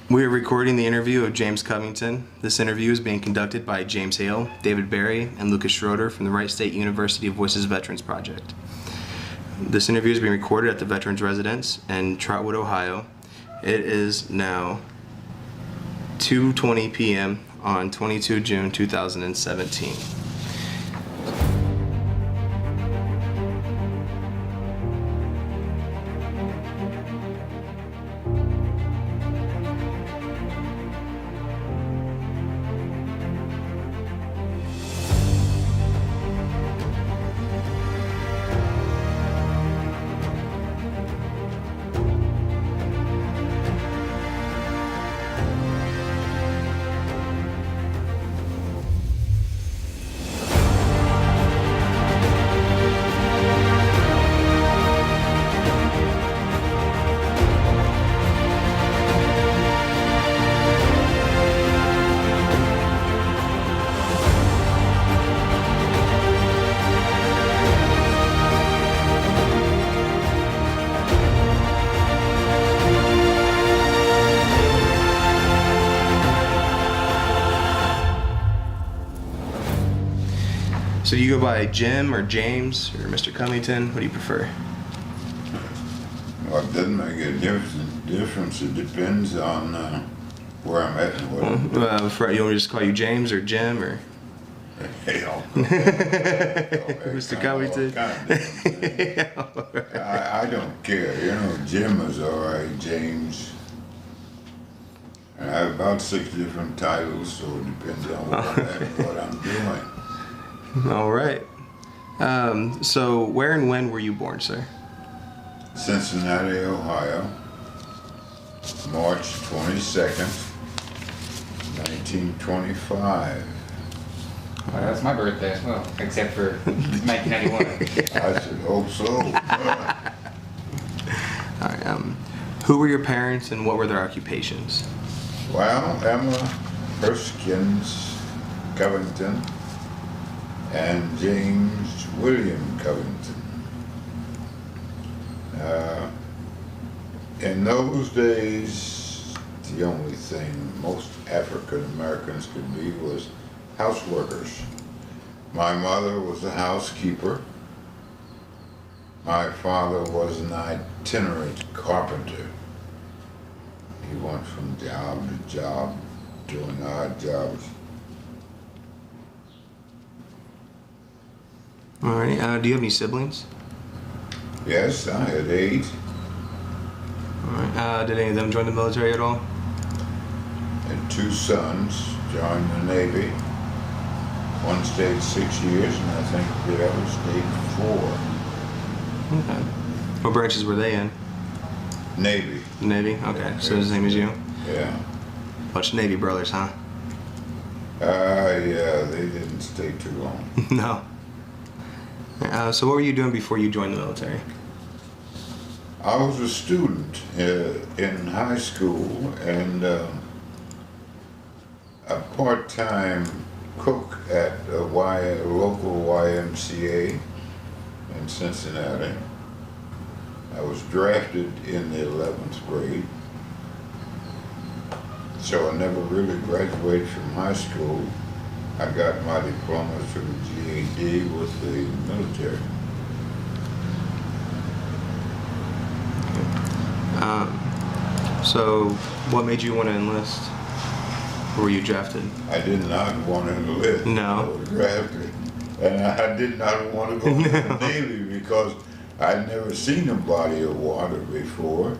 We are recording the interview of James Covington. This interview is being conducted by James Hale, David Barry, and Lucas Schroeder from the Wright State University Voices Veterans Project. This interview is being recorded at the Veterans Residence in Trotwood, Ohio. It is now 2:20 p.m. on 22 June 2017. So you go by Jim or James or Mr. Covington? What do you prefer? Well, it doesn't make a difference. It depends on where I'm at and what I'm doing. You want me to just call you James or Jim or? Hell. Mr. Covington? I don't care. You know, Jim is all right, James. And I have about 6 different titles, so it depends on what I'm at and what I'm doing. All right. So where and when were you born, sir? Cincinnati, Ohio, March 22nd, 1925. Well, that's my birthday as well, except for 1991. I should hope so. All right. Who were your parents and what were their occupations? Well, Emma Erskines Covington and James William Covington. In those days, the only thing most African Americans could be was houseworkers. My mother was a housekeeper. My father was an itinerant carpenter. He went from job to job, doing odd jobs. All right. Do you have any siblings? Yes, I had 8. All right. Did any of them join the military at all? And 2 sons joined the Navy. One stayed 6 years, and I think the other stayed 4. Okay. What branches were they in? Navy. Navy? Okay. So the same as you? Yeah. Bunch of Navy brothers, huh? Yeah, they didn't stay too long. No. So what were you doing before you joined the military? I was a student in high school and a part-time cook at a local YMCA in Cincinnati. I was drafted in the 11th grade, so I never really graduated from high school. I got my diploma through GED with the military. So what made you want to enlist? Or were you drafted? I did not want to enlist. No. I was drafted. And I did not want to go to the Navy because I'd never seen a body of water before.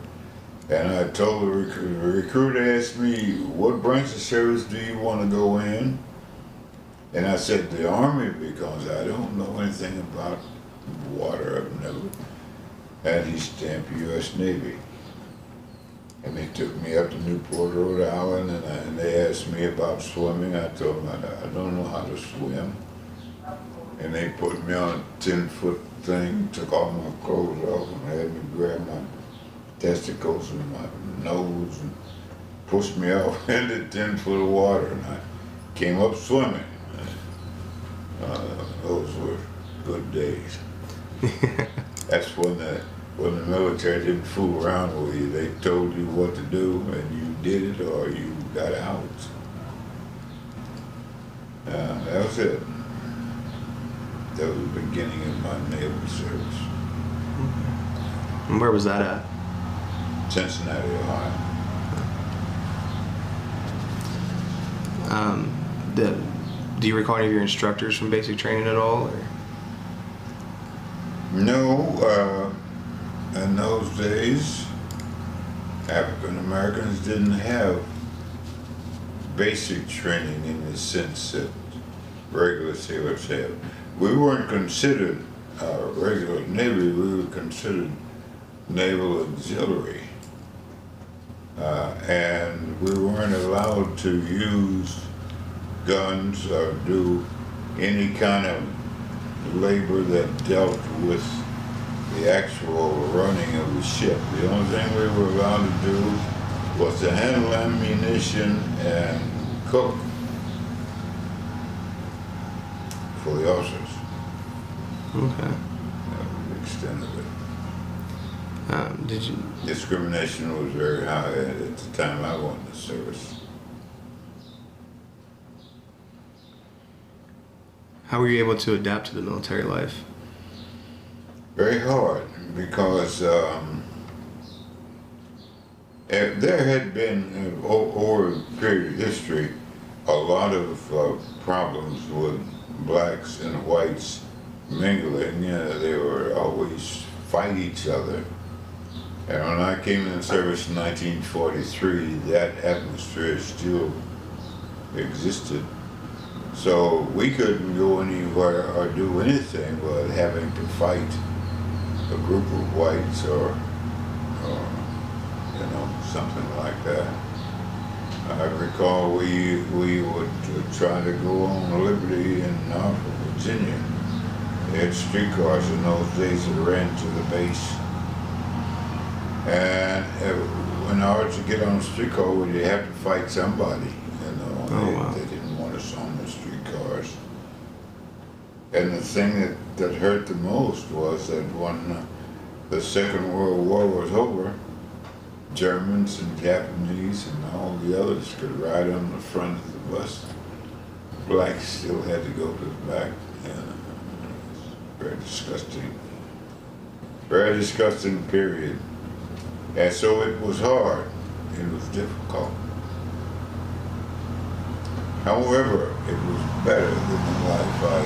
And I told the recruiter asked me, what branch of service do you want to go in? And I said the Army because I don't know anything about water. I've never. And he stamped U.S. Navy. And they took me up to Newport, Rhode Island, and they asked me about swimming. I told them I don't know how to swim. And they put me on a 10-foot thing, took all my clothes off, and had me grab my testicles and my nose and pushed me off into 10 foot of water. And I came up swimming. Those were good days. That's when the military didn't fool around with you. They told you what to do, and you did it or you got out. That was it. That was the beginning of my naval service. And where was that at? Cincinnati, Ohio. Do you recall any of your instructors from basic training at all? Or? No, in those days, African Americans didn't have basic training in the sense that regular sailors have. We weren't considered regular Navy, we were considered Naval Auxiliary. And we weren't allowed to use guns or do any kind of labor that dealt with the actual running of the ship. The only thing we were allowed to do was to handle ammunition and cook for the officers. Okay. That was the extent of it. Did you? Discrimination was very high at the time I went into service. How were you able to adapt to the military life? Very hard, because there had been, over a period of history, a lot of problems with blacks and whites mingling. They were always fight each other. And when I came in service in 1943, that atmosphere still existed. So we couldn't go anywhere or do anything without having to fight a group of whites or something like that. I recall we would try to go on Liberty in Norfolk, Virginia. They had streetcars in those days that ran to the base. And in order to get on a streetcar, you had to fight somebody. Wow. They didn't want us on the streetcars. And the thing that hurt the most was that when the Second World War was over, Germans and Japanese and all the others could ride on the front of the bus. Blacks still had to go to the back. And it was very disgusting. Very disgusting period. And so it was hard. It was difficult. However, it was better than the life I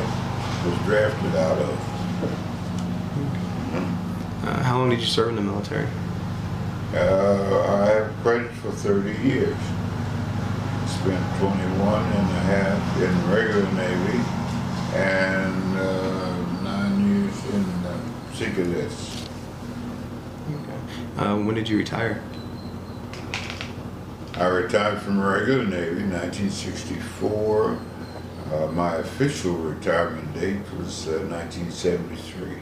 was drafted out of. How long did you serve in the military? I have credit for 30 years. Spent 21 and a half in the regular Navy and 9 years in Sea Cadets. Okay. When did you retire? I retired from the regular Navy in 1964. My official retirement date was 1973.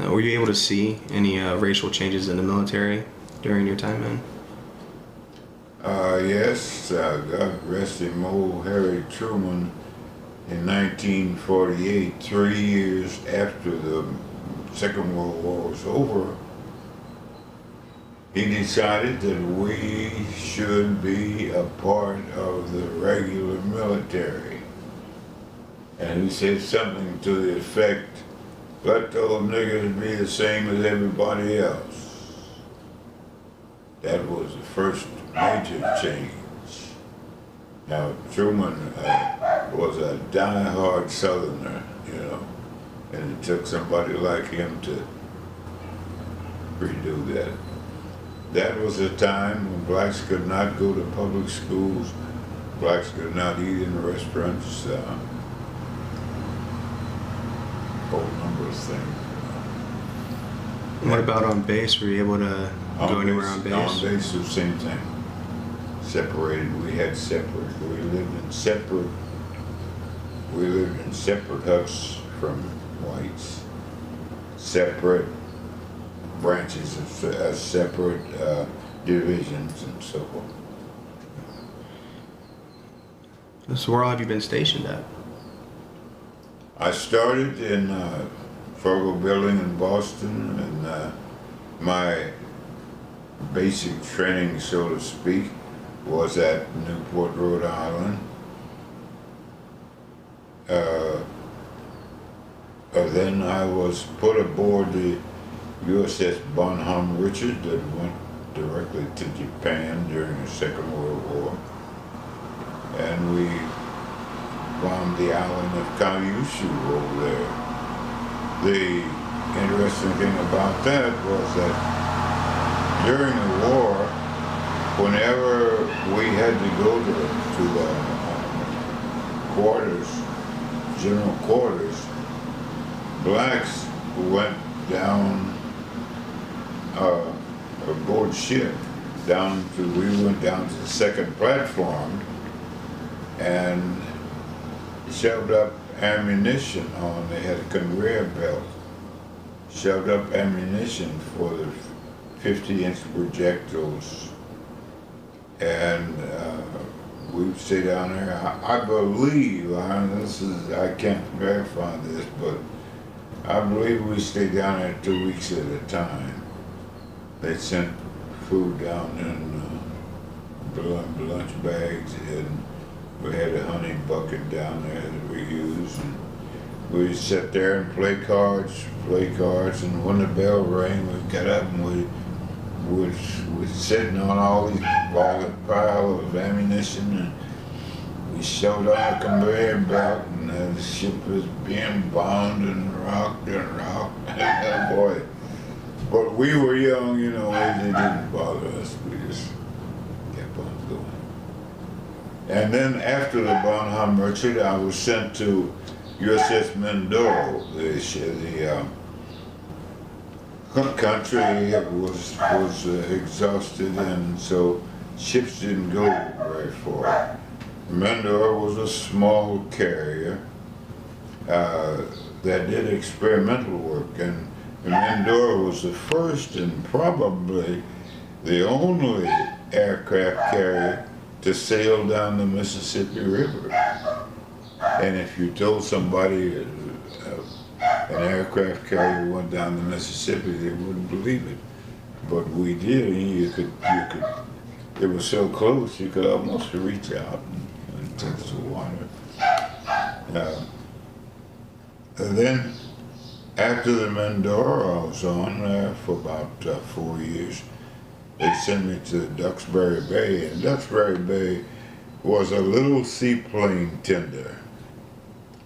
Were you able to see any racial changes in the military during your time in? Yes, God rest him, old Harry Truman, in 1948, 3 years after the Second World War was over, he decided that we should be a part of the regular military. And he said something to the effect, let those niggas be the same as everybody else. That was the first major change. Now, Truman was a die-hard Southerner, and it took somebody like him to redo that. That was a time when blacks could not go to public schools, blacks could not eat in restaurants, a whole number of things. What about on base? Were you able to go anywhere on base? On base, the same thing. Separated. We had separate. We lived in separate huts from whites. Separate branches of separate divisions and so forth. So where all have you been stationed at? I started in Fogle Building in Boston, and my basic training, so to speak, was at Newport, Rhode Island. Then I was put aboard the USS Bonhomme Richard that went directly to Japan during the Second World War. And we bombed the island of Kyushu over there. The interesting thing about that was that during the war, whenever we had to go to the quarters, general quarters, blacks went down aboard ship we went down to the second platform and shoved up ammunition on. They had a conveyor belt, shoved up ammunition for the 50-inch projectiles, and we would stay down there. I believe, I can't verify this, but I believe we stayed down there 2 weeks at a time. They sent food down in lunch bags, and we had a honey bucket down there that we used. And we'd sit there and play cards, and when the bell rang, we got up and we're sitting on all the pile of ammunition, and we shoved on a conveyor belt, and the ship was being bombed and rocked. Oh boy. But we were young, you know, it didn't bother us. We just kept on going. And then after the Bonhomme Richard, I was sent to USS Mindoro. The country was exhausted, and so ships didn't go very far. Mindoro was a small carrier that did experimental work, and Mindoro was the first and probably the only aircraft carrier to sail down the Mississippi River. And if you told somebody an aircraft carrier went down the Mississippi, they wouldn't believe it. But we did, and it was so close, you could almost reach out and touch the water. And then, after the Mindoro, I was on there for about 4 years. They sent me to Duxbury Bay, and Duxbury Bay was a little seaplane tender.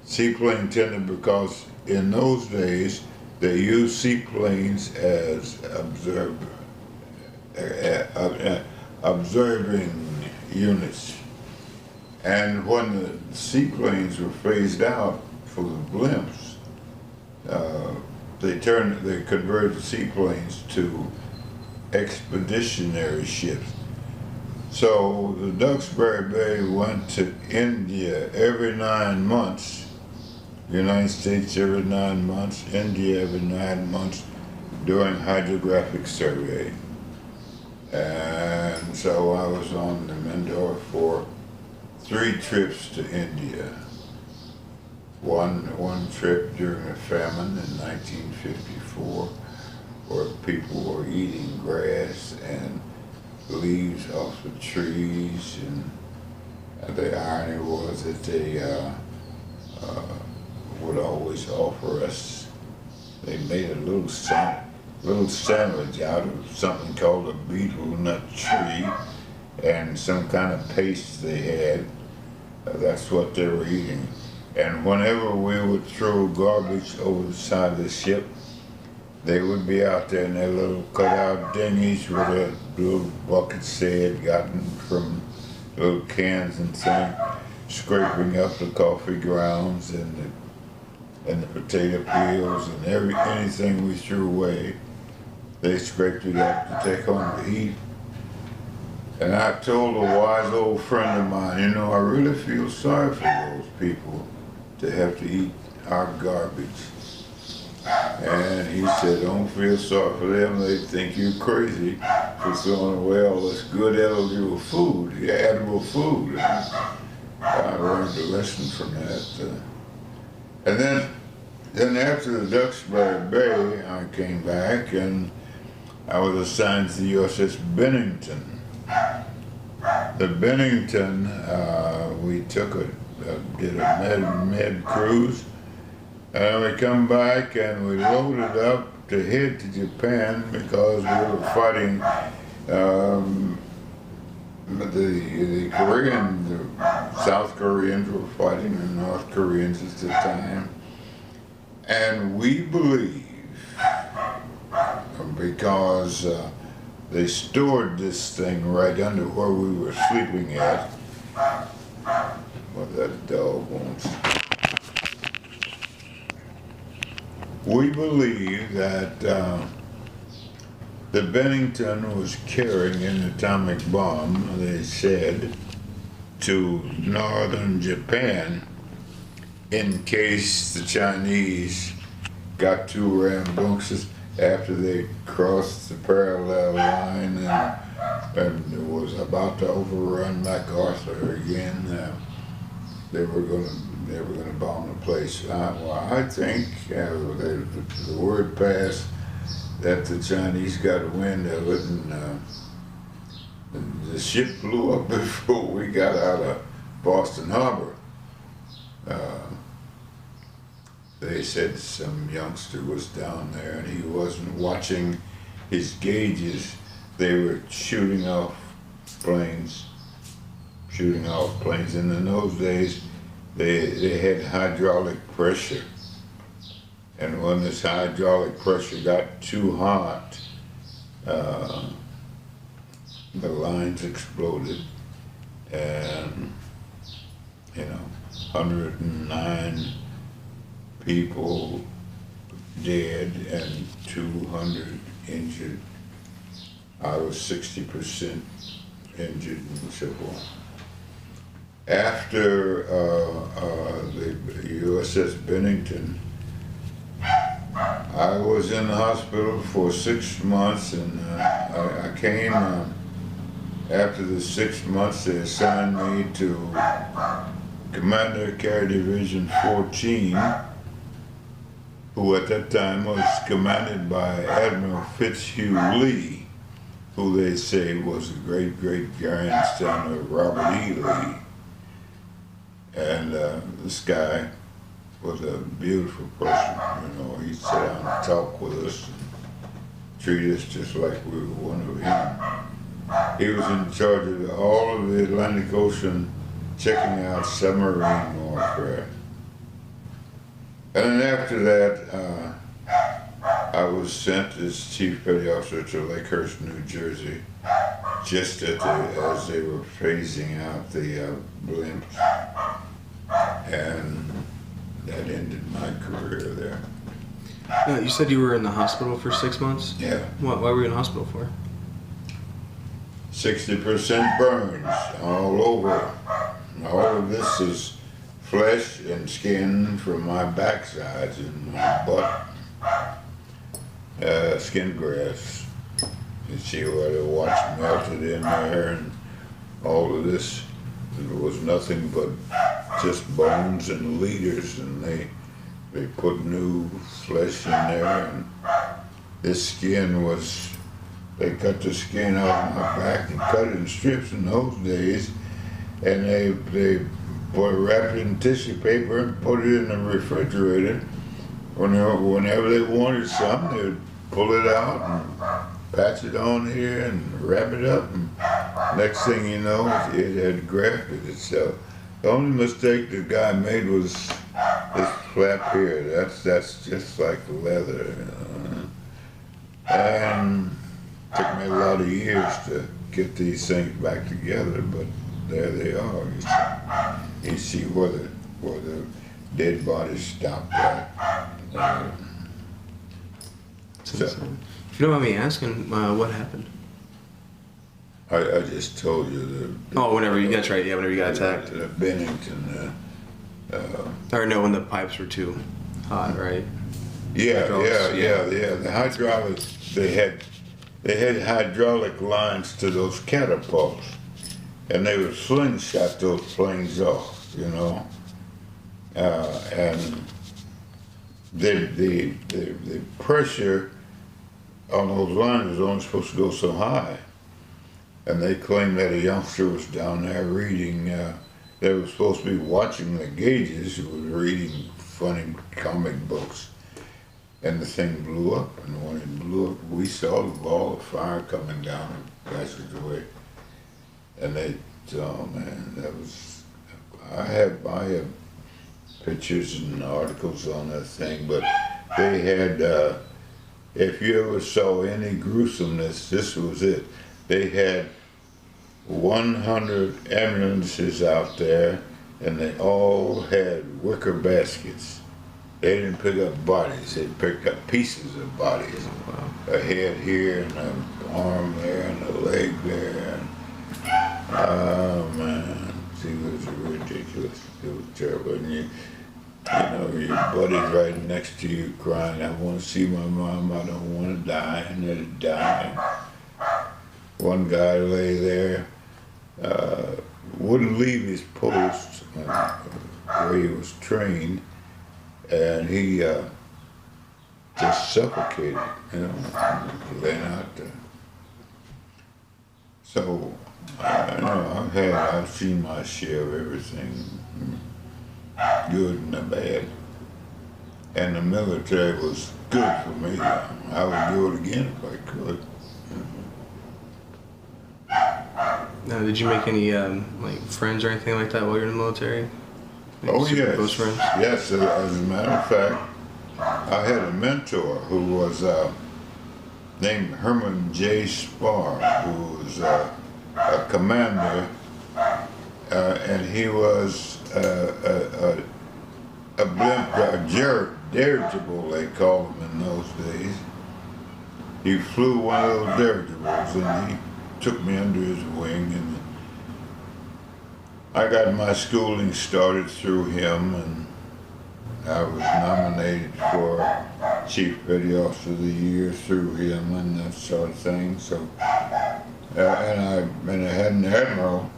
Seaplane tender because in those days they used seaplanes as observing units. And when the seaplanes were phased out for the blimps, they converted the seaplanes to expeditionary ships. So the Duxbury Bay went to India every 9 months, United States every 9 months, India every 9 months during hydrographic survey. And so I was on the Mindoro for 3 trips to India. One trip during a famine in 1954, where people were eating grass and leaves off the trees, and the irony was that they would always offer us. They made a little sandwich out of something called a beetle nut tree, and some kind of paste they had. That's what they were eating. And whenever we would throw garbage over the side of the ship, they would be out there in their little cutout dinghies with a little buckets they had gotten from little cans and things, scraping up the coffee grounds and the potato peels and anything we threw away. They scraped it up to take home to eat. And I told a wise old friend of mine, you know, I really feel sorry for those people to have to eat our garbage. And he said, don't feel sorry for them. They think you're crazy for throwing away all this good edible food. I learned a lesson from that. And then after the Duxbury Bay, I came back, and I was assigned to the USS Bennington. The Bennington, we did a med cruise, and we come back and we loaded up to head to Japan because we were fighting the South Koreans were fighting the North Koreans at the time. And we believe, because they stored this thing right under where we were sleeping at, well, that dog won't. We believe that the Bennington was carrying an atomic bomb, they said, to northern Japan in case the Chinese got too rambunctious after they crossed the parallel line and was about to overrun MacArthur again. They were going to bomb the place. Well, I think the word passed that the Chinese got wind of it, and the ship blew up before we got out of Boston Harbor. They said some youngster was down there and he wasn't watching his gauges. They were shooting off planes. And in those days, they had hydraulic pressure. And when this hydraulic pressure got too hot, the lines exploded, and 109 people dead and 200 injured. I was 60% injured and so on. After the USS Bennington, I was in the hospital for 6 months, and I came after the 6 months. They assigned me to Commander Carrier Division 14, who at that time was commanded by Admiral Fitzhugh Lee, who they say was a great-great-grandson of Robert E. Lee. And this guy was a beautiful person, He'd sit down and talk with us and treat us just like we were one of him. He was in charge of all of the Atlantic Ocean, checking out submarine warfare. And then after that, I was sent as Chief Petty Officer to Lakehurst, New Jersey, just as they were phasing out the blimps. And that ended my career there. You said you were in the hospital for 6 months? Yeah. Why were you in the hospital for? 60% burns all over. All of this is flesh and skin from my backsides and my butt. Skin grafts. You see where the watch melted in there, and all of this. It was nothing but just bones and leaders, and they put new flesh in there, and this skin was, they cut the skin off my back and cut it in strips in those days, and they wrapped it in tissue paper and put it in the refrigerator. Whenever they wanted something, they would pull it out and patch it on here and wrap it up, and next thing you know, it had grafted itself. The only mistake the guy made was this flap here. That's just like leather. And it took me a lot of years to get these things back together, but there they are. You see where the dead body stopped at. So, if you don't mind me asking, what happened? I just told you Whenever you got whenever you got attacked. The Bennington. Or no, when the pipes were too hot, right? Yeah. The hydraulics, they had hydraulic lines to those catapults, and they would slingshot those planes off, and the pressure on those lines was only supposed to go so high. And they claimed that a youngster was down there reading, they were supposed to be watching the gauges, who was reading funny comic books. And the thing blew up, and when it blew up, we saw the ball of fire coming down the passageway. And they, oh man, that was, I have pictures and articles on that thing, but they had, if you ever saw any gruesomeness, this was it. They had 100 ambulances out there, and they all had wicker baskets. They didn't pick up bodies, they picked up pieces of bodies. Wow. A head here, and an arm there, and a leg there. And, oh man, see, it was ridiculous. It was terrible. And you know, your buddy's right next to you crying, I want to see my mom, I don't want to die, and let it die. One guy lay there, wouldn't leave his post where he was trained, and he just suffocated, you know, laying out there. So, I've seen my share of everything, good and the bad. And the military was good for me. I would do it again if I could. Now, did you make any like friends or anything like that while you were in the military? Like Oh yes, close friends? yes. As a matter of fact, I had a mentor who was named Herman J. Spar, who was a commander, and he was a blimp, a dirigible, they called him in those days. He flew one of those dirigibles, and he took me under his wing, and I got my schooling started through him, and I was nominated for Chief Petty Officer of the Year through him and that sort of thing. So, and I had an admiral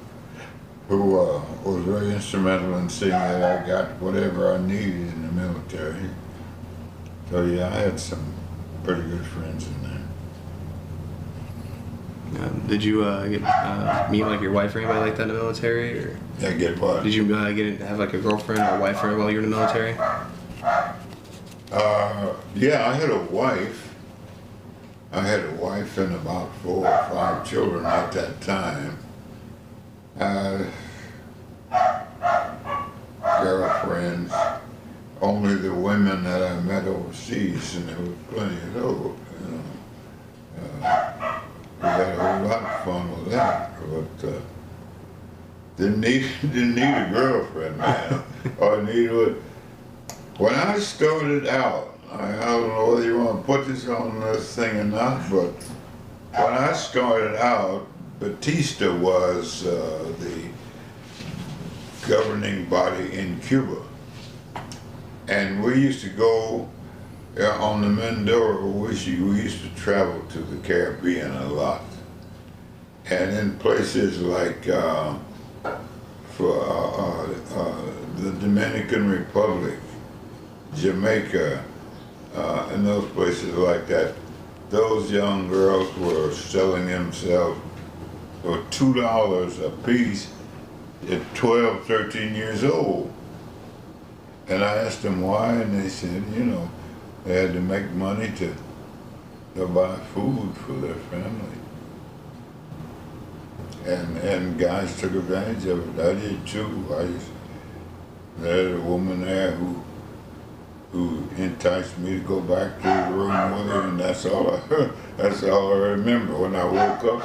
who was very instrumental in seeing that I got whatever I needed in the military. So yeah, I had some pretty good friends in there. Did you meet like your wife or anybody like that in the military, or I get what? did you have like a girlfriend or a wife while you were in the military? Yeah, I had a wife. I had a wife and about 4 or 5 children at that time. Girlfriends, only the women that I met overseas, and there was plenty of those, you know. We had a whole lot of fun with that, but didn't need a girlfriend, man. All I needed was, when I started out, I don't know whether you want to put this on this thing or not, but when I started out, Batista was the governing body in Cuba. And we used to go on the Mindoro, we used to travel to the Caribbean a lot. And in places like the Dominican Republic, Jamaica, and those places like that, those young girls were selling themselves for $2 a piece at 12, 13 years old. And I asked them why, and they said, you know, they had to make money to buy food for their family. And guys took advantage of it. I did too. There was a woman there who enticed me to go back to the room with her, and that's all I remember. When I woke up,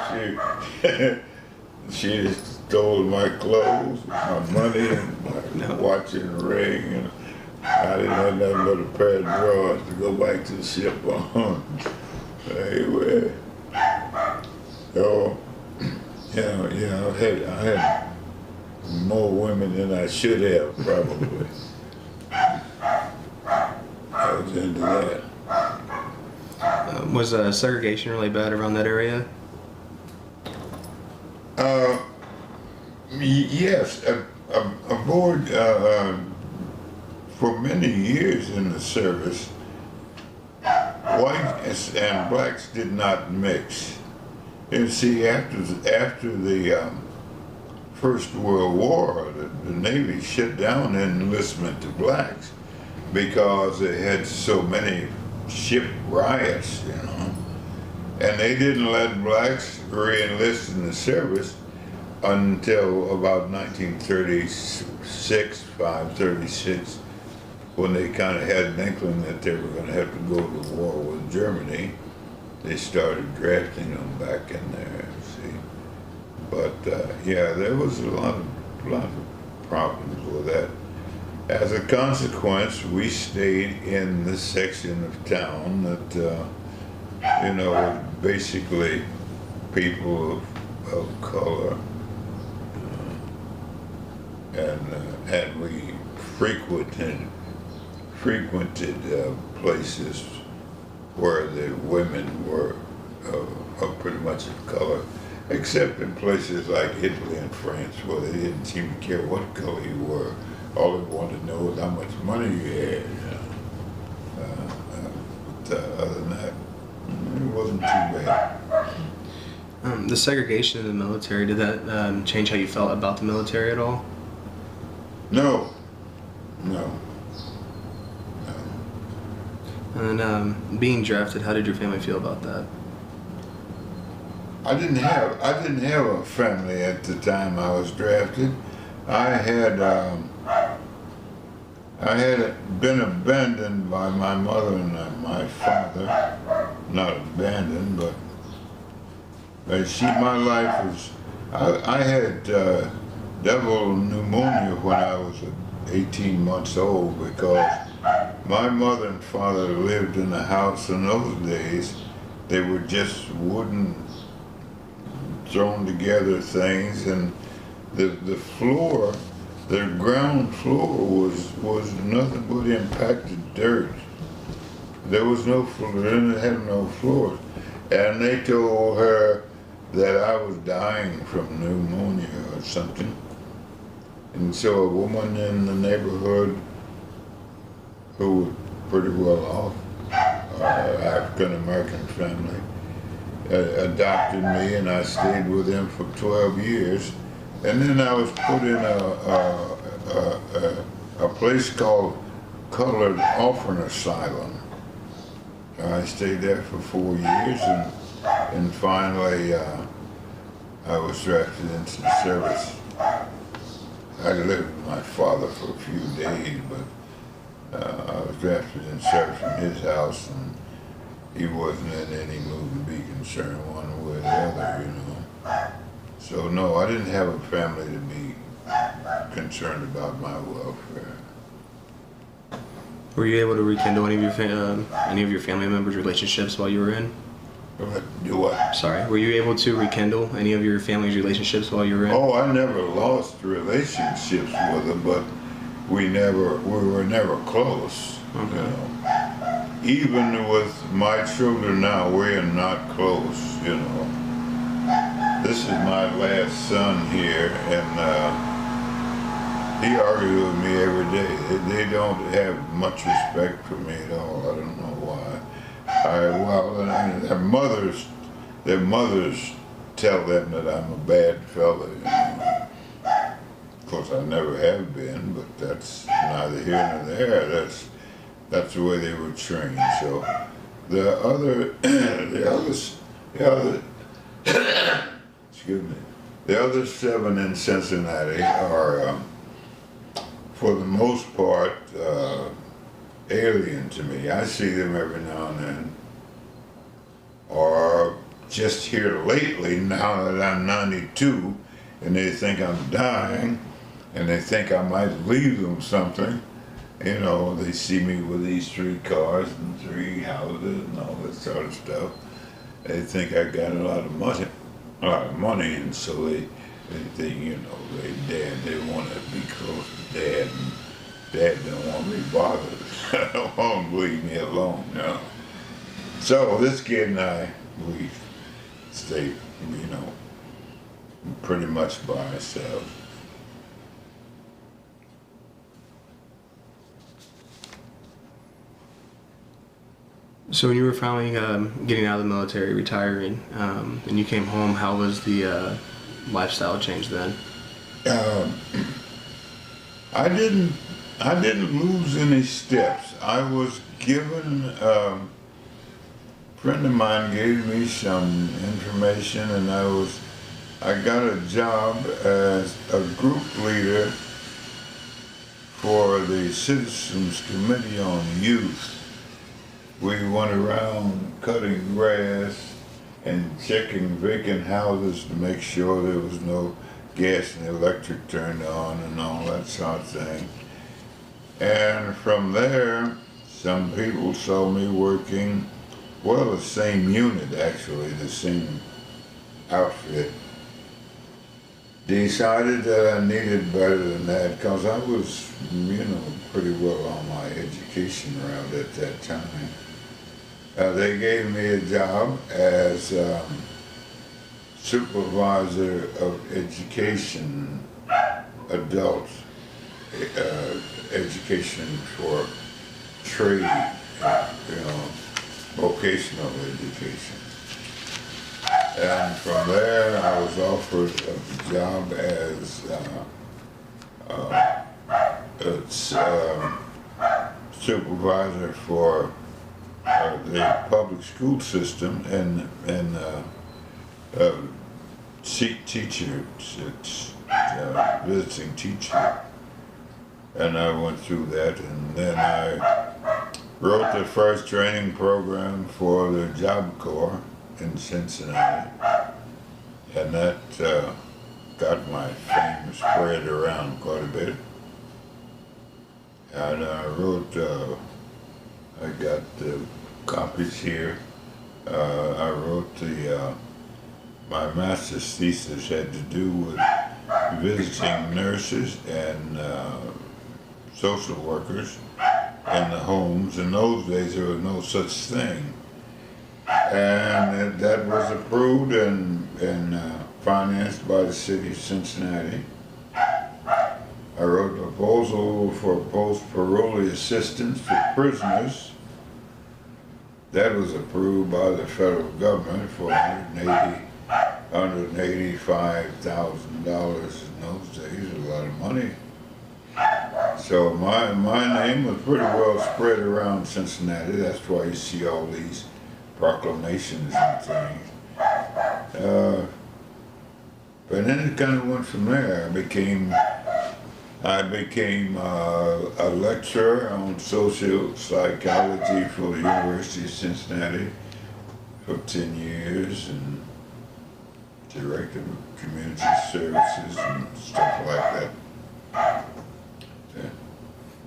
she just stole my clothes, my money, and my watch and ring, and I didn't have nothing but a pair of drawers to go back to the ship on. Anyway, so, I had more women than I should have, probably. I was into that. Was segregation really bad around that area? Yes, aboard for many years in the service, whites and blacks did not mix. And see, after the First World War, the Navy shut down enlistment to blacks because they had so many ship riots, you know. And they didn't let blacks re-enlist in the service until about 1936, 36, when they kind of had an inkling that they were going to have to go to war with Germany. They started drafting them back in there, see. But yeah, there was a lot of problems with that. As a consequence, we stayed in the section of town that, you know, basically people of color, and we frequented places where the women were pretty much of color, except in places like Italy and France, where they didn't seem to care what color you were. All they wanted to know was how much money you had. You know? But other than that, it wasn't too bad. The segregation of the military, did that change how you felt about the military at all? No. And being drafted, how did your family feel about that? I didn't have a family at the time I was drafted. I had been abandoned by my mother and my father. Not abandoned, but my life was. I had double pneumonia when I was 18 months old because my mother and father lived in a house in those days. They were just wooden, thrown together things, and the floor, the ground floor was nothing but impacted dirt. There was no floor, they had no floors. And they told her that I was dying from pneumonia or something. And so a woman in the neighborhood who was pretty well off, African-American family, adopted me, and I stayed with them for 12 years. And then I was put in a place called Colored Orphan Asylum. I stayed there for 4 years, and finally I was drafted into the service. I lived with my father for a few days, but I was drafted in service from his house, and he wasn't in any mood to be concerned one way or the other, you know. So no, I didn't have a family to be concerned about my welfare. Were you able to rekindle any of your family members' relationships while you were in? Do what? Sorry. Were you able to rekindle any of your family's relationships while you were in? Oh, I never lost relationships with them, but we were never close. Okay. You know. Even with my children now, we're not close, you know. This is my last son here, and he argues with me every day. They don't have much respect for me at all. I don't know why. Their mothers tell them that I'm a bad fella, you know. Of course, I never have been, but that's neither here nor there. That's the way they were trained. So the other excuse me, the other 7 in Cincinnati are, for the most part, alien to me. I see them every now and then, or just here lately, now that I'm 92, and they think I'm dying, and they think I might leave them something. You know, they see me with these 3 cars and 3 houses and all that sort of stuff. They think I got a lot of money, and so they you know, they want to be close to Dad, and Dad don't want to be bothered. Don't want to leave me alone, you know. So this kid and I, we stay, you know, pretty much by ourselves. So when you were finally getting out of the military, retiring, and you came home, how was the lifestyle change then? Um, I didn't lose any steps. I was given, a friend of mine gave me some information, and I got a job as a group leader for the Citizens Committee on Youth. We went around cutting grass and checking vacant houses to make sure there was no gas and electric turned on and all that sort of thing. And from there, some people saw me working, well, the same unit actually, the same outfit. Decided that I needed better than that because I was, pretty well on my education route at that time. They gave me a job as supervisor of education, adult education for trade, vocational education. And from there, I was offered a job as supervisor for the public school system and teacher, visiting teacher. And I went through that, and then I wrote the first training program for the Job Corps in Cincinnati, and that got my fame spread around quite a bit. And I wrote, I got the copies here. I wrote my master's thesis had to do with visiting nurses and social workers in the homes. In those days, there was no such thing. And that was approved and financed by the city of Cincinnati. I wrote a proposal for post-parolee assistance for prisoners. That was approved by the federal government for $185,000 in those days, a lot of money. So my name was pretty well spread around Cincinnati. That's why you see all these proclamations and things. But then it kind of went from there. I became a lecturer on social psychology for the University of Cincinnati for 10 years and director of community services and stuff like that. Yeah.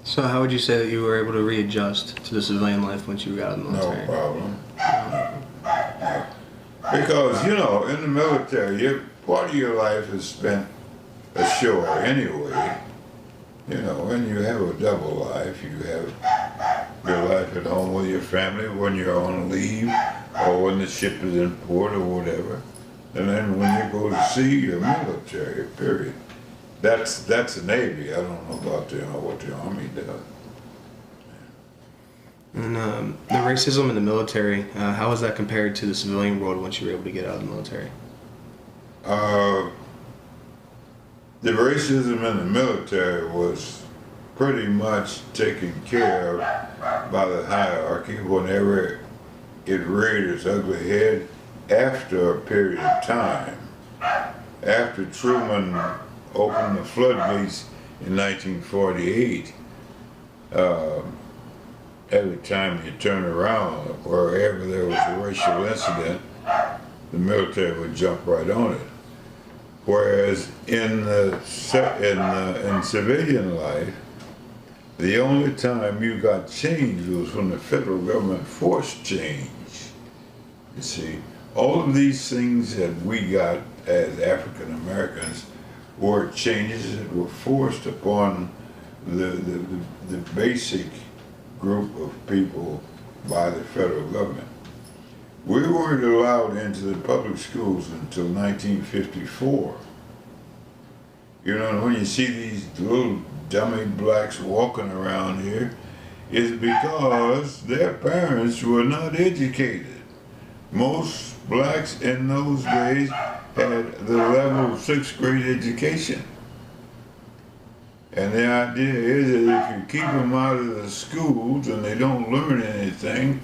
So how would you say that you were able to readjust to the civilian life once you got out of the military? No problem. No. Because, in the military, part of your life is spent ashore anyway. And you have a double life. You have your life at home with your family when you're on leave or when the ship is in port or whatever. And then when you go to sea, you're military, period. That's the Navy. I don't know about what the Army does. And the racism in the military, how was that compared to the civilian world once you were able to get out of the military? The racism in the military was pretty much taken care of by the hierarchy whenever it reared its ugly head after a period of time. After Truman opened the floodgates in 1948, every time you turn around, wherever there was a racial incident, the military would jump right on it. Whereas in civilian life, the only time you got change was when the federal government forced change. You see, all of these things that we got as African Americans were changes that were forced upon the basic group of people by the federal government. We weren't allowed into the public schools until 1954. When you see these little dummy blacks walking around here, is because their parents were not educated. Most blacks in those days had the level of 6th grade education. And the idea is that if you keep them out of the schools and they don't learn anything,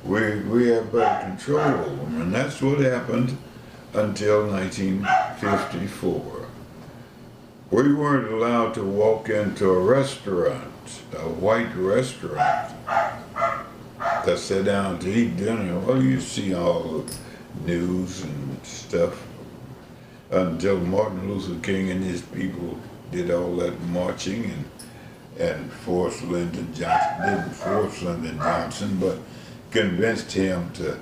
we have better control over them. And that's what happened until 1954. We weren't allowed to walk into a restaurant, a white restaurant, to sit down to eat dinner. Well, you see all the news and stuff until Martin Luther King and his people did all that marching and forced Lyndon Johnson, didn't force Lyndon Johnson, but convinced him to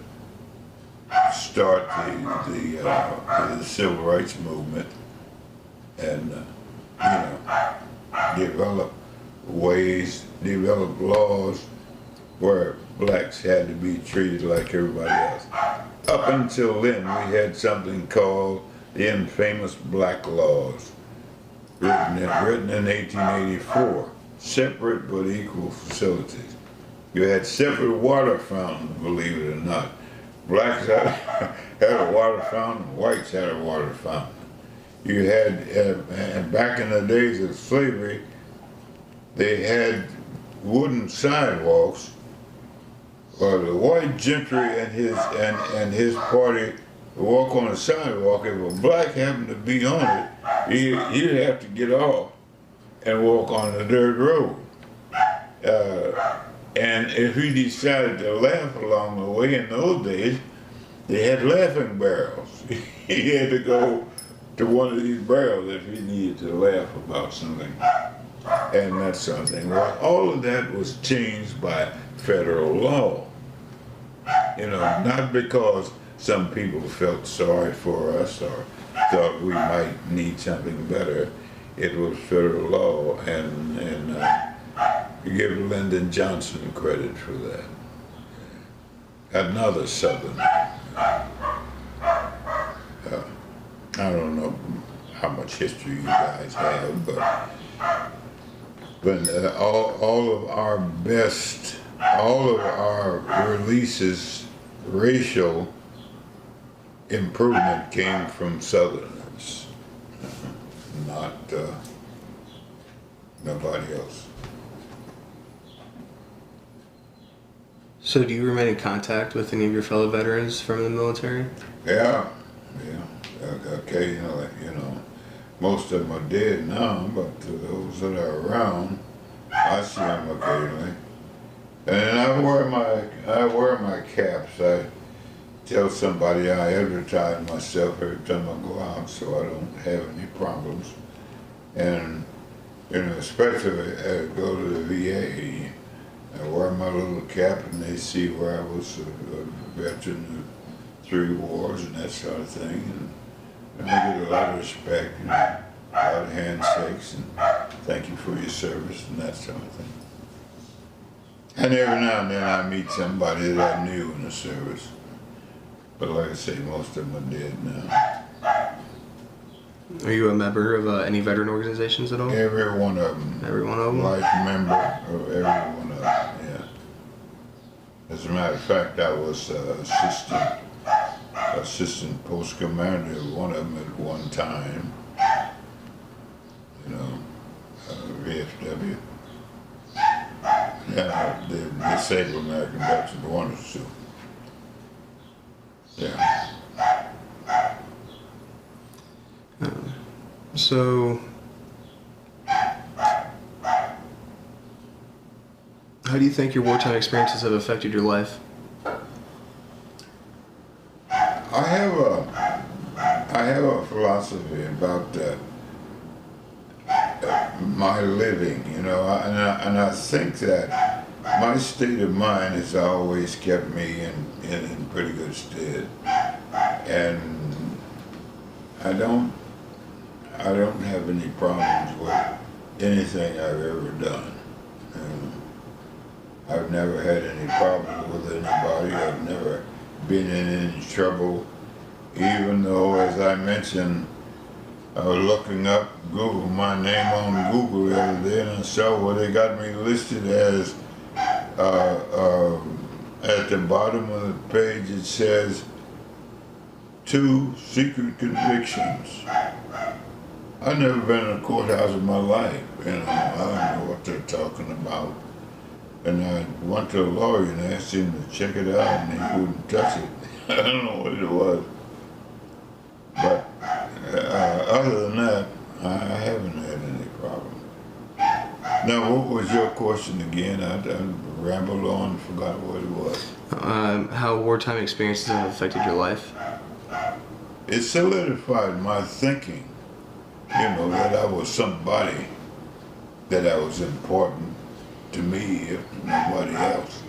start the civil rights movement and develop laws where blacks had to be treated like everybody else. Up until then, we had something called the infamous Black Laws, written in 1884, separate but equal facilities. You had separate water fountains, believe it or not. Blacks had a water fountain, whites had a water fountain. You had, and back in the days of slavery, they had wooden sidewalks. Well, the white gentry and his party would walk on the sidewalk. If a black happened to be on it, he'd have to get off and walk on the dirt road. And if he decided to laugh along the way, in those days, they had laughing barrels. He had to go to one of these barrels if he needed to laugh about something. And that's something. Well, all of that was changed by federal law. Not because some people felt sorry for us or thought we might need something better. It was federal law, and you give Lyndon Johnson credit for that. Another Southern. I don't know how much history you guys have, but all of our best, all of our releases, racial improvement came from Southerners, not nobody else. So do you remain in contact with any of your fellow veterans from the military? Yeah. Occasionally, most of them are dead now, but those that are around, I see them occasionally. And I wear my caps. I tell somebody I advertise myself every time I go out, so I don't have any problems. And especially if I go to the VA, I wear my little cap, and they see where I was a veteran of 3 wars and that sort of thing. And I get a lot of respect, a lot of handshakes, and thank you for your service and that sort of thing. And every now and then I meet somebody that I knew in the service. But like I say, most of them are dead now. Are you a member of any veteran organizations at all? Every one of them. Every one of them? Life member of every one of them, yeah. As a matter of fact, I was assistant post commander of one of them at one time. VFW. Yeah, the Disabled American Veterans wanted to. Yeah. So, how do you think your wartime experiences have affected your life? I have a philosophy about my living, and I think that my state of mind has always kept me in pretty good stead, and I don't have any problems with anything I've ever done. I've never had any problems with anybody. I've never been in any trouble, even though, as I mentioned, I was looking up my name on Google the other day, and I saw where they got me listed as at the bottom of the page it says 2 secret convictions. I've never been in a courthouse in my life, you know. I don't know what they're talking about. And I went to a lawyer and asked him to check it out, and he wouldn't touch it. I don't know what it was. But other than that, I haven't had any problem. Now, what was your question again? I rambled on, forgot what it was. How wartime experiences have affected your life? It solidified my thinking, you know, that I was somebody, that I was important to me, if nobody else.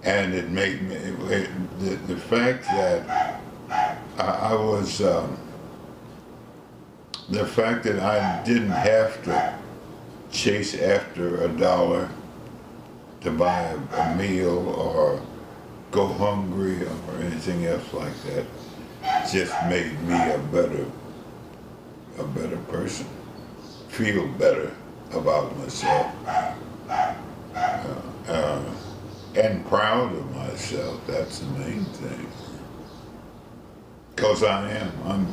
And it made me, the fact that I was, the fact that I didn't have to chase after $1 to buy a meal or go hungry or anything else like that just made me a better person, feel better about myself, and proud of myself. That's the main thing. Because I'm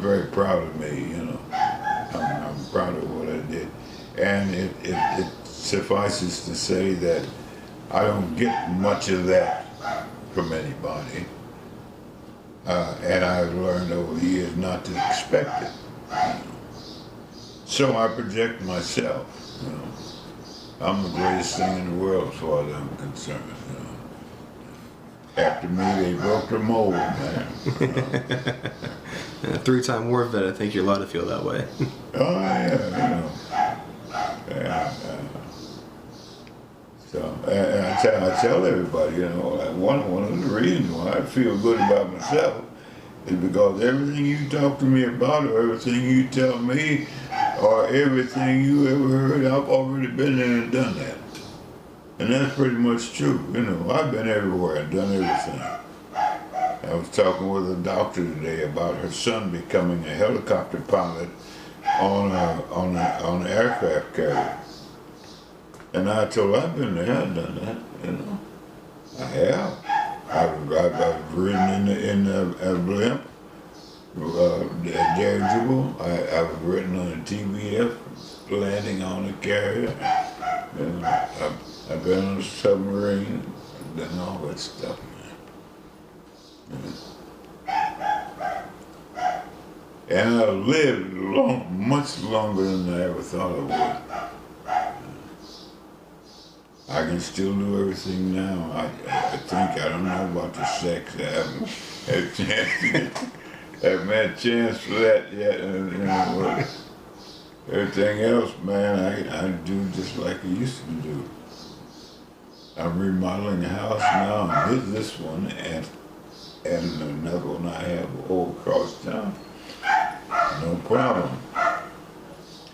very proud of me, you know. I'm proud of what I did. And it suffices to say that I don't get much of that from anybody. And I've learned over the years not to expect it. So I project myself, you know. I'm the greatest thing in the world as far as I'm concerned, you know. After me, they broke the mold, man. You know. A 3-time war vet, I think you're allowed to feel that way. Oh, yeah, you know. Yeah. So, and I tell everybody, you know, one of the reasons why I feel good about myself is because everything you talk to me about, or everything you tell me, or everything you ever heard, I've already been there and done that. And that's pretty much true. You know, I've been everywhere and done everything. I was talking with a doctor today about her son becoming a helicopter pilot on an aircraft carrier. And I told her, I've been there, I've done that, you know. I have. I've ridden in a blimp, dirigible. I've ridden on a TBF, landing on a carrier. And I've been on a submarine, done all that stuff, man. And I lived much longer than I ever thought I would. I can still do everything now. I think, I don't know about the sex. I haven't had a chance for that yet. You know, but everything else, man, I do just like I used to do. I'm remodeling a house now, and this one, and another one I have all across town. No problem.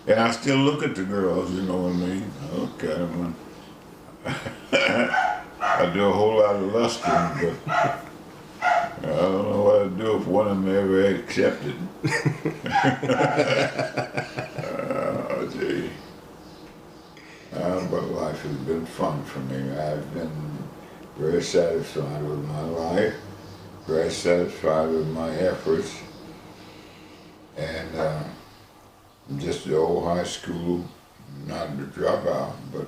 And I still look at the girls, you know what I mean? Okay, I do a whole lot of lusting, but I don't know what I'd do if one of them ever accepted. Oh, gee. But life has been fun for me. I've been very satisfied with my life, very satisfied with my efforts, and just the old high school, not the dropout, but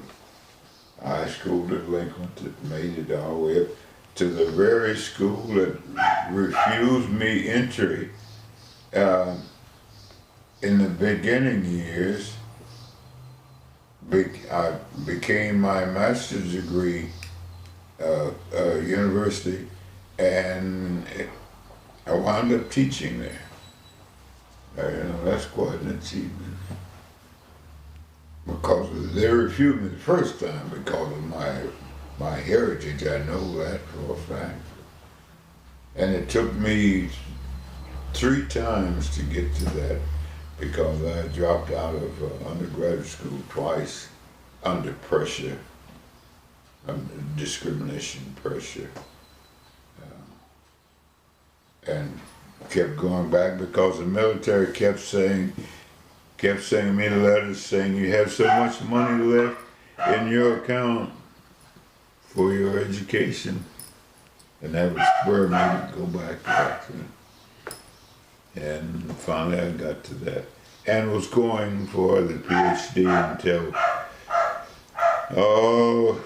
high school delinquent that made it all the way up to the very school that refused me entry in the beginning years. I became my master's degree university, and I wound up teaching there. You know, that's quite an achievement. Because they refused me the first time because of my heritage. I know that for a fact. And it took me 3 times to get to that, because I dropped out of undergraduate school twice under pressure, under discrimination pressure, and kept going back because the military kept sending me letters saying you have so much money left in your account for your education. And that would spur me to go back to acting. And finally I got to that. And was going for the PhD until, oh,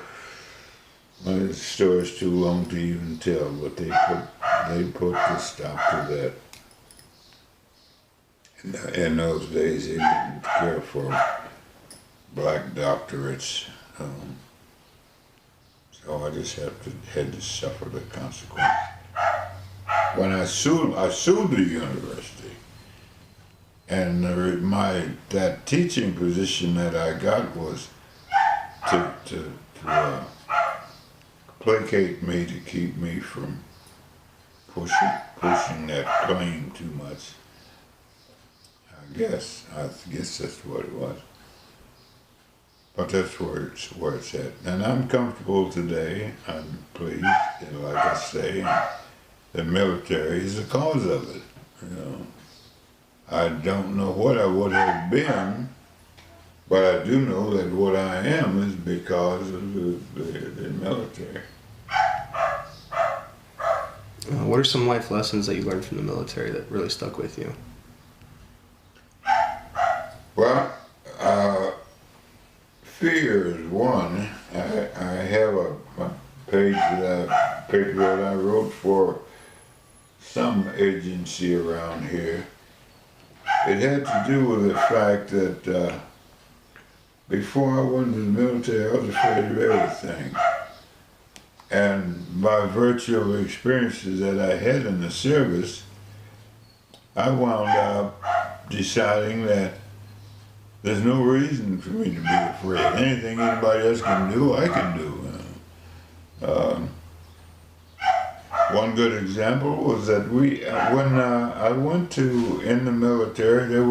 my story's too long to even tell, but they put the stop to that. In those days, they didn't care for black doctorates, so I just had to suffer the consequence. When I sued the university, and that teaching position that I got was to placate me, to keep me from pushing that claim too much. I guess that's what it was. But that's where it's at. And I'm comfortable today. I'm pleased, and like I say, the military is the cause of it. You know, I don't know what I would have been, but I do know that what I am is because of the military. What are some life lessons that you learned from the military that really stuck with you? Well, fear is one. I have a paper that I wrote for some agency around here. It had to do with the fact that before I went into the military, I was afraid of everything. And by virtue of experiences that I had in the service, I wound up deciding that there's no reason for me to be afraid. Anything anybody else can do, I can do. One good example was that when I went in the military, there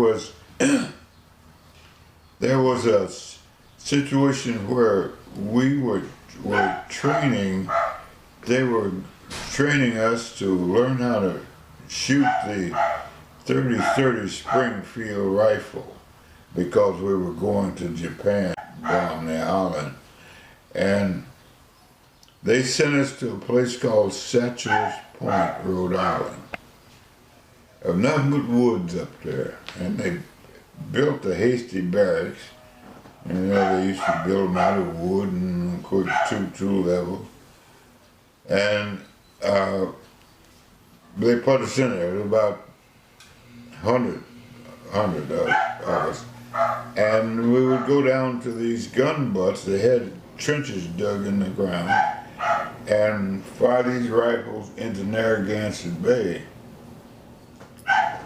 was a situation where we were training. They were training us to learn how to shoot the 30-30 Springfield rifle, because we were going to Japan, down the island. And they sent us to a place called Satchel's Point, Rhode Island. Of nothing but woods up there. And they built a hasty barracks. And they used to build them out of wood and of course two levels. And they put us in there, about 100 of us. And we would go down to these gun butts. They had trenches dug in the ground, and fire these rifles into Narragansett Bay.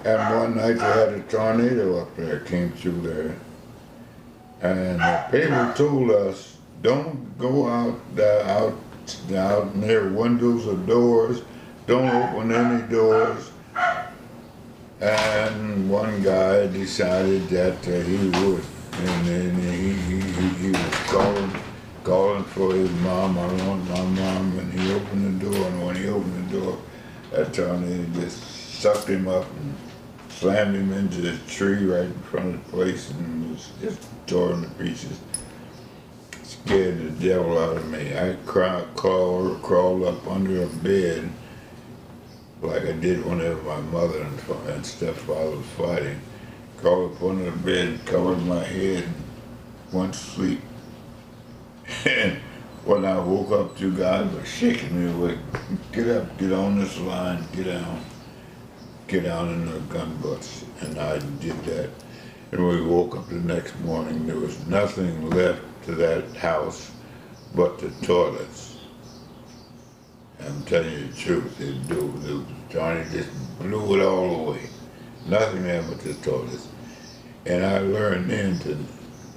And one night they had a tornado up there, came through there. And the paper told us, don't go out near windows or doors, don't open any doors. And one guy decided that he would, and then he was calling for his mom. I want my mom, and he opened the door, and when he opened the door, that tornado just sucked him up and slammed him into the tree right in front of the place, and was just tore him to pieces. Scared the devil out of me. I crawled up under a bed, like I did whenever my mother and stepfather was fighting. Crawled up under the bed, covered my head, and went to sleep. And when I woke up, two guys were shaking me awake. Get up, get on this line, get down in the gun butts. And I did that. And we woke up the next morning, there was nothing left to that house but the toilets. I'm telling you the truth, the tornado just blew it all away. Nothing there but the toilets. And I learned then that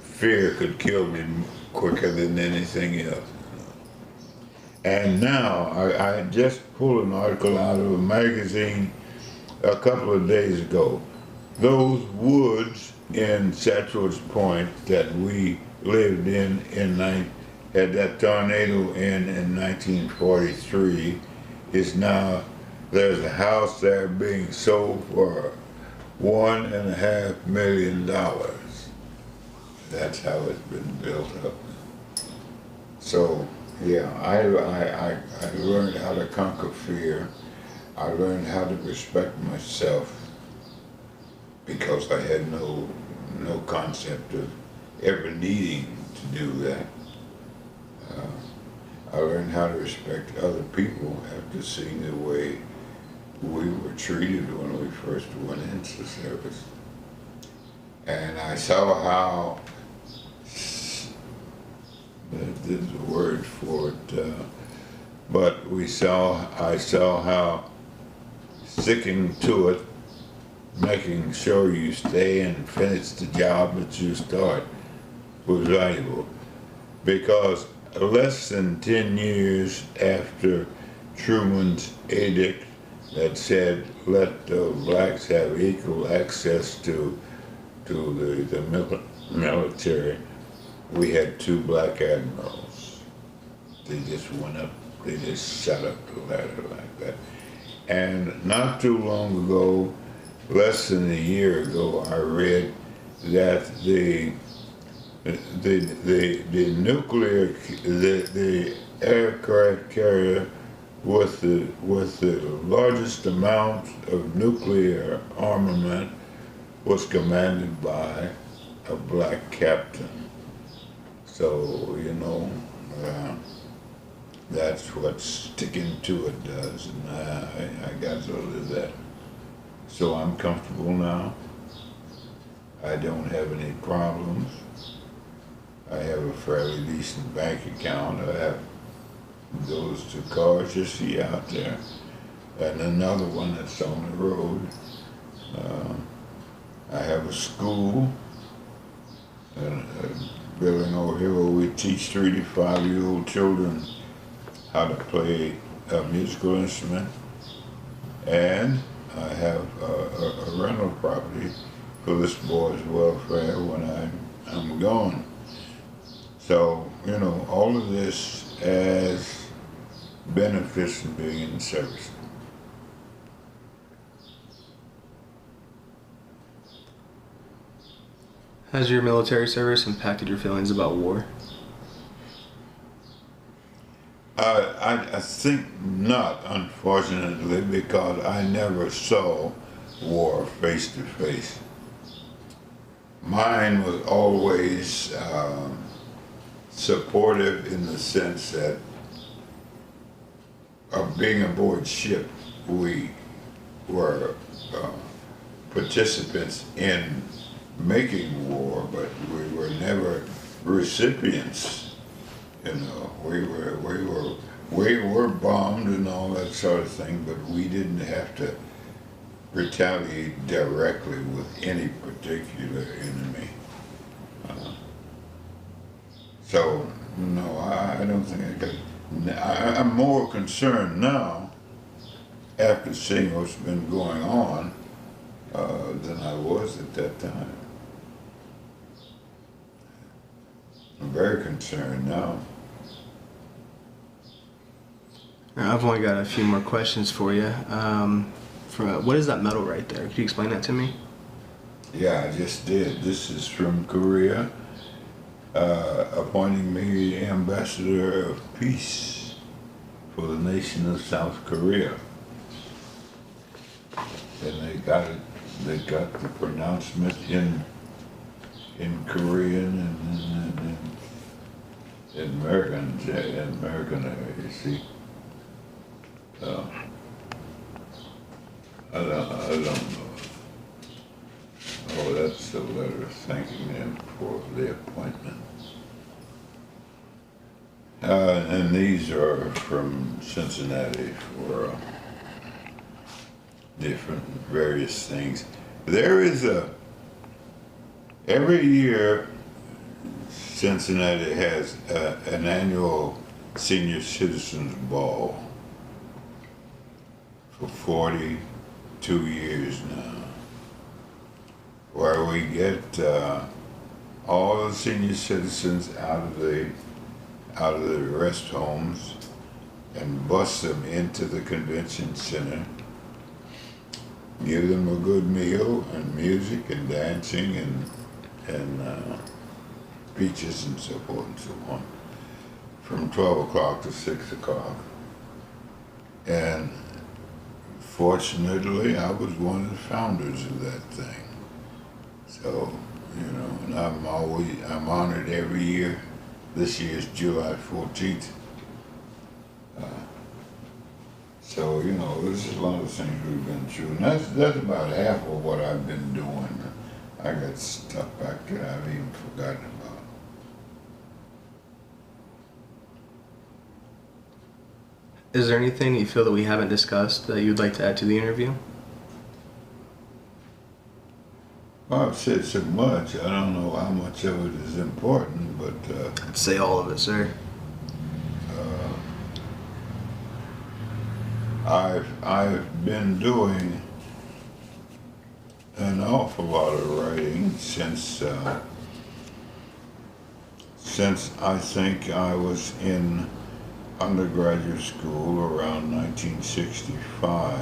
fear could kill me quicker than anything else. And now, I just pulled an article out of a magazine a couple of days ago. Those woods in Satchel's Point that we lived in had that tornado in 1943, is now, there's a house there being sold for $1.5 million. That's how it's been built up. So Yeah, I learned how to conquer fear. I learned how to respect myself because I had no concept of ever needing to do that. I learned how to respect other people after seeing the way we were treated when we first went into service. And I saw how, there's a word for it, but I saw how sticking to it, making sure you stay and finish the job that you start was valuable. Because less than 10 years after Truman's edict that said let blacks have equal access to the military, we had 2 black admirals. They just went up, they just shot up the ladder like that. And not too long ago, less than a year ago, I read that the aircraft carrier with the largest amount of nuclear armament was commanded by a black captain. So, you know, that's what sticking to it does, and I got to live that. So I'm comfortable now. I don't have any problems. I have a fairly decent bank account. I have those 2 cars you see out there, and another one that's on the road. I have a school, and a building over here where we teach 3 to 5-year-old children how to play a musical instrument, and I have a rental property for this boy's welfare when I'm gone. So, you know, all of this has benefits of being in service. Has your military service impacted your feelings about war? I think not, unfortunately, because I never saw war face to face. Mine was always supportive in the sense that of being aboard ship, we were participants in making war, but we were never recipients. You know, we were bombed and all that sort of thing, but we didn't have to retaliate directly with any particular enemy. So no, I don't think I could. I'm more concerned now, after seeing what's been going on, than I was at that time. I'm very concerned now. I've only got a few more questions for you. What is that medal right there? Could you explain that to me? Yeah, I just did. This is from Korea, appointing me Ambassador of Peace for the nation of South Korea. And they got the pronouncement in Korean and in American, you see. I don't know. Oh, that's the letter thanking them for the appointment. And these are from Cincinnati for different various things. There is every year Cincinnati has an annual senior citizens ball for 42 years now, where we get all the senior citizens out of the rest homes and bus them into the convention center, give them a good meal and music and dancing and speeches and so forth and so on from 12 o'clock to 6 o'clock. And fortunately, I was one of the founders of that thing. So, you know, and I'm honored every year. This year's July 14th. So, you know, there's a lot of things we've been through. And that's about half of what I've been doing. I got stuff back that I've even forgotten about. Is there anything you feel that we haven't discussed that you'd like to add to the interview? Well, I've said so much. I don't know how much of it is important, but I'd say all of it, sir. I've been doing an awful lot of writing since I think I was in undergraduate school around 1965.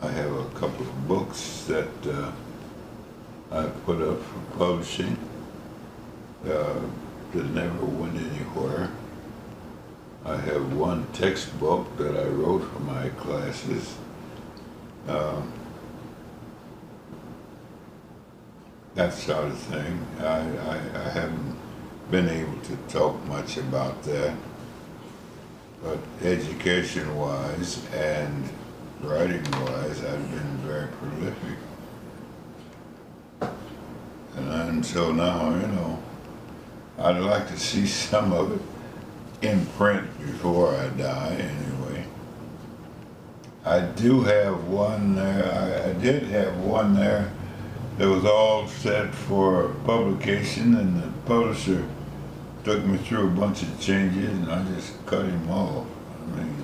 I have a couple of books that I put up for publishing that never went anywhere. I have one textbook that I wrote for my classes. That sort of thing. I haven't been able to talk much about that, but education-wise and writing-wise, I've been very prolific. And so now, you know, I'd like to see some of it in print before I die, anyway. I do have one there. I did have one there that was all set for publication, and the publisher took me through a bunch of changes, and I just cut him off. I mean,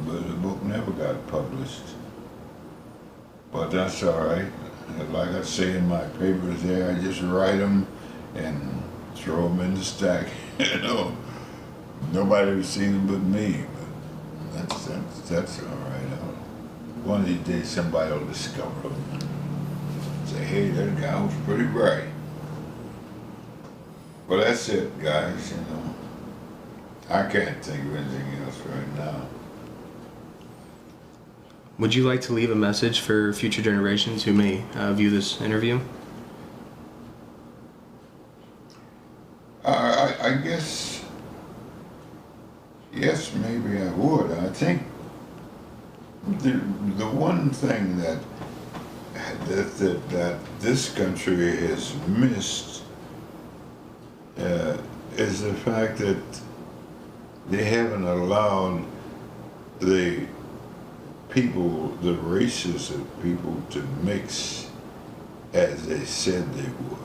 but the book never got published. But that's all right. Like I say in my papers there, I just write them and throw them in the stack. You know, nobody would see them but me. But that's all right. One of these days, somebody will discover them and say, "Hey, that guy was pretty bright." But that's it, guys. You know, I can't think of anything else right now. Would you like to leave a message for future generations who may view this interview? I guess, yes, maybe I would. I think the one thing that this country has missed is the fact that they haven't allowed the people, the races of people, to mix as they said they would.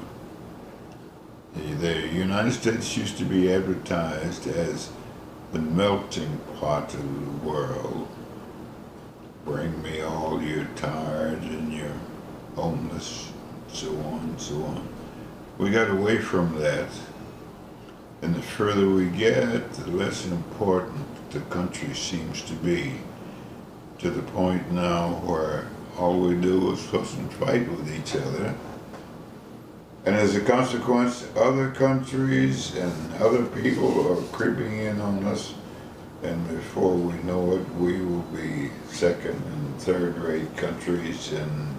The United States used to be advertised as the melting pot of the world. Bring me all your tired and your homeless, so on and so on. We got away from that, and the further we get, the less important the country seems to be, to the point now where all we do is fuss and fight with each other. And as a consequence, other countries and other people are creeping in on us, and before we know it, we will be second and third-rate countries, and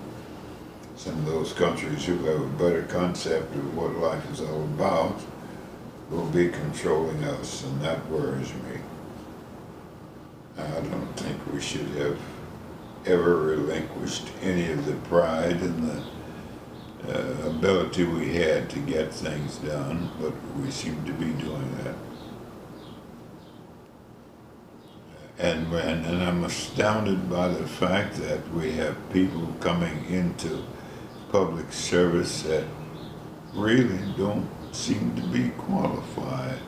some of those countries who have a better concept of what life is all about will be controlling us, and that worries me. I don't think we should have ever relinquished any of the pride and the ability we had to get things done, but we seem to be doing that. And I'm astounded by the fact that we have people coming into public service that really don't seem to be qualified.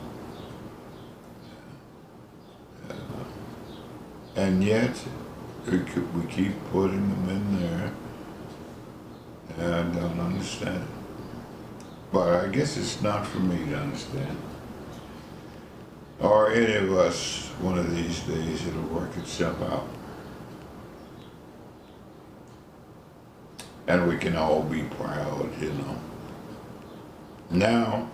And yet, we keep putting them in there. And I don't understand it. But I guess it's not for me to understand. Or any of us, one of these days, it'll work itself out. And we can all be proud, you know. Now,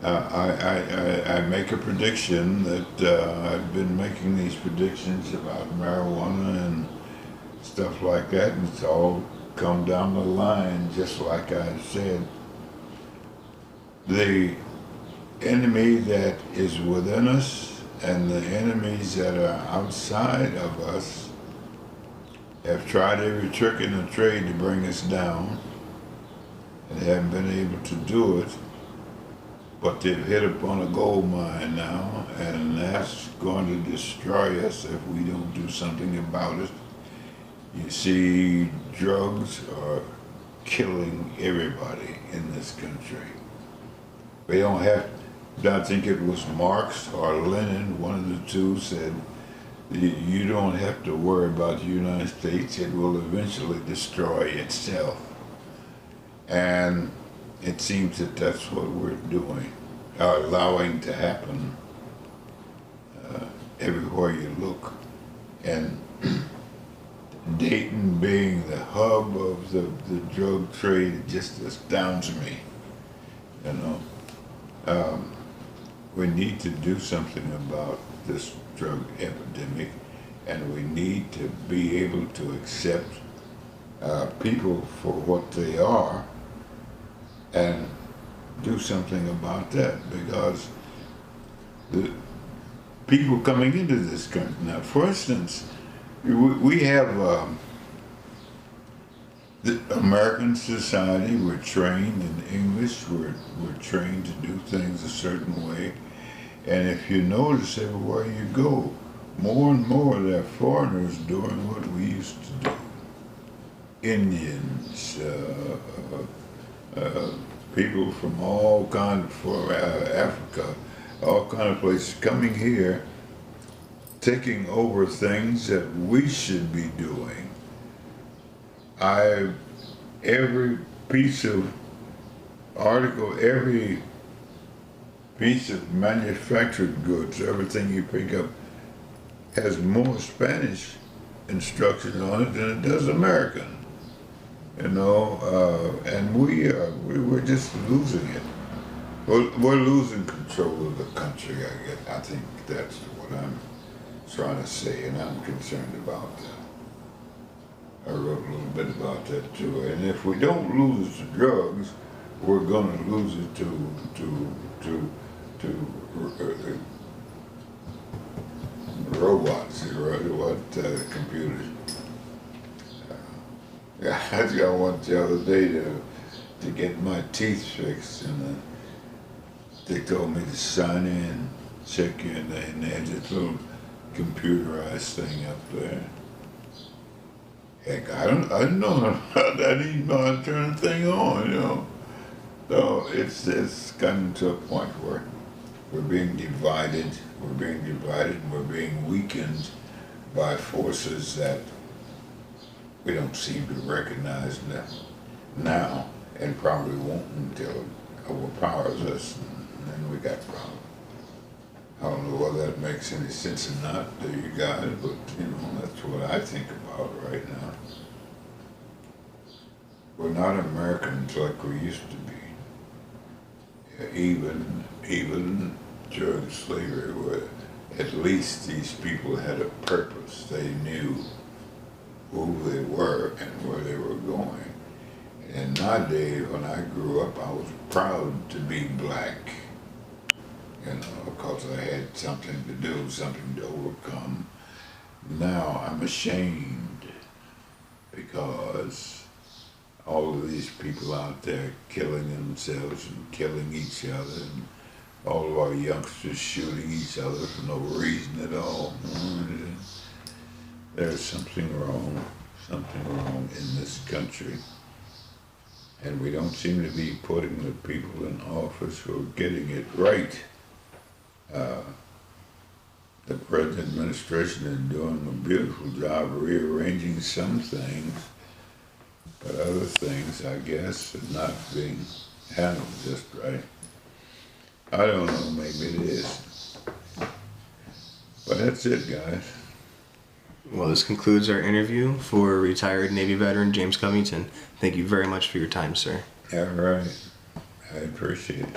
I make a prediction that I've been making these predictions about marijuana and stuff like that, and it's all come down the line just like I said. The enemy that is within us and the enemies that are outside of us have tried every trick in the trade to bring us down and haven't been able to do it. But they've hit upon a gold mine now, and that's going to destroy us if we don't do something about it. You see, drugs are killing everybody in this country. We don't have, I think it was Marx or Lenin, one of the two, said, you don't have to worry about the United States, it will eventually destroy itself. And it seems that that's what we're doing, allowing to happen everywhere you look. And Dayton being the hub of the drug trade, it just astounds me, you know. We need to do something about this drug epidemic, and we need to be able to accept people for what they are and do something about that, because the people coming into this country now, for instance, we have the American society, we're trained in English, we're trained to do things a certain way, and if you notice everywhere you go, more and more there are foreigners doing what we used to do. Indians, people from all kinds of Africa, all kind of places coming here, taking over things that we should be doing. Every piece of article, every piece of manufactured goods, everything you pick up has more Spanish instructions on it than it does American. You know, and we're just losing it. We're losing control of the country, I guess. I think that's what I'm trying to say, and I'm concerned about that. I wrote a little bit about that too. And if we don't lose the drugs, we're going to lose it to robots, computers. I went the other day to get my teeth fixed, and they told me to sign in, check in, and they had this little computerized thing up there. Heck, I didn't know I didn't even know how to turn the thing on, you know. So it's gotten to a point where we're being divided, and we're being weakened by forces that we don't seem to recognize now, and probably won't until it overpowers us, and then we got problems. I don't know whether that makes any sense or not to you guys, but you know, that's what I think about right now. We're not Americans like we used to be. Even during slavery, where at least these people had a purpose. They knew who they were and where they were going. And nowadays, when I grew up, I was proud to be black, you know, because I had something to do, something to overcome. Now I'm ashamed because all of these people out there killing themselves and killing each other, and all of our youngsters shooting each other for no reason at all. There's something wrong in this country. And we don't seem to be putting the people in office who are getting it right. The present administration is doing a beautiful job rearranging some things, but other things, I guess, are not being handled just right. I don't know, maybe it is. But that's it, guys. Well, this concludes our interview for retired Navy veteran James Covington. Thank you very much for your time, sir. All right. I appreciate it.